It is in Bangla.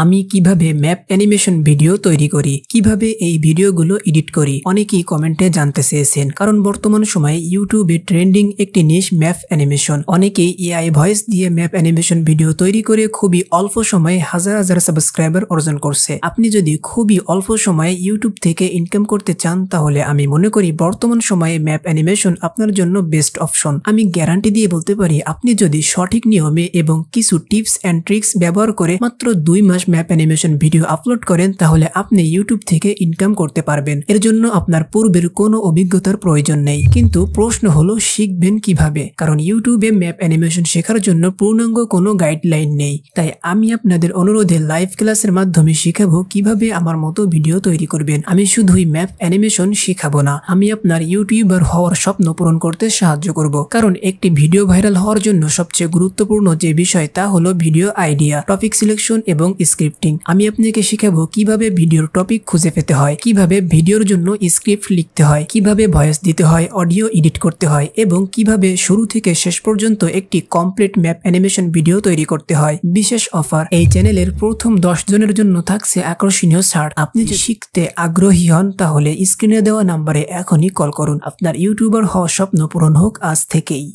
আমি কিভাবে ম্যাপ অ্যানিমেশন ভিডিও তৈরি করি, কিভাবে এই ভিডিওগুলো এডিট করি, অনেকেই কমেন্টে জানতে চেয়েছেন। কারণ বর্তমান সময়ে ইউটিউবে ট্রেন্ডিং একটি নিশ ম্যাপ অ্যানিমেশন। অনেকেই এআই ভয়েস দিয়ে ম্যাপ অ্যানিমেশন ভিডিও তৈরি করে খুবই অল্প সময়ে হাজার হাজার সাবস্ক্রাইবার অর্জন করছে। আপনি যদি খুবই অল্প সময়ে ইউটিউব থেকে ইনকাম করতে চান তাহলে আমি মনে করি বর্তমান সময়ে ম্যাপ অ্যানিমেশন আপনার জন্য বেস্ট অপশন। আমি গ্যারান্টি দিয়ে বলতে পারি, আপনি যদি সঠিক নিয়মে এবং কিছু টিপস অ্যান্ড ট্রিক্স ব্যবহার করে মাত্র 2 মাস ম্যাপ অ্যানিমেশন ভিডিও আপলোড করেন তাহলে আপনি ইউটিউব থেকে ইনকাম করতে পারবেন। এর জন্য আপনার পূর্বের কোনো অভিজ্ঞতার প্রয়োজন নেই। কিন্তু প্রশ্ন হলো শিখবেন কিভাবে, কারণ ইউটিউবে ম্যাপ অ্যানিমেশন শেখার জন্য পূর্ণাঙ্গ কোনো গাইডলাইন নেই। তাই আমি আপনাদের অনুরোধে লাইভ ক্লাসের মাধ্যমে শিখাবো কিভাবে আমার মতো ভিডিও তৈরি করবেন। আমি শুধুই ম্যাপ অ্যানিমেশন শিখাবো না, আমি আপনার ইউটিউবার হওয়ার স্বপ্ন পূরণ করতে সাহায্য করব। কারণ একটি ভিডিও ভাইরাল হওয়ার জন্য সবচেয়ে গুরুত্বপূর্ণ যে বিষয় তা হলো ভিডিও আইডিয়া, টপিক সিলেকশন এবং স্ক্রিপ্টিং। আমি আপনাকে শিখাবো কিভাবে ভিডিওর টপিক খুঁজে পেতে হয়, কিভাবে ভিডিওর জন্য স্ক্রিপ্ট লিখতে হয়, কিভাবে ভয়েস দিতে হয়, অডিও এডিট করতে হয় এবং কিভাবে শুরু থেকে শেষ পর্যন্ত একটি কমপ্লিট ম্যাপ অ্যানিমেশন ভিডিও তৈরি করতে হয়। বিশেষ অফার, এই চ্যানেলের প্রথম 10 জনের জন্য থাকছে আকর্ষণীয় ছাড়। আপনি যদি শিখতে আগ্রহী হন তাহলে স্ক্রিনে দেওয়া নাম্বারে এখনই কল করুন। আপনার ইউটিউবার হওয়ার স্বপ্ন পূরণ হোক আজ থেকেই।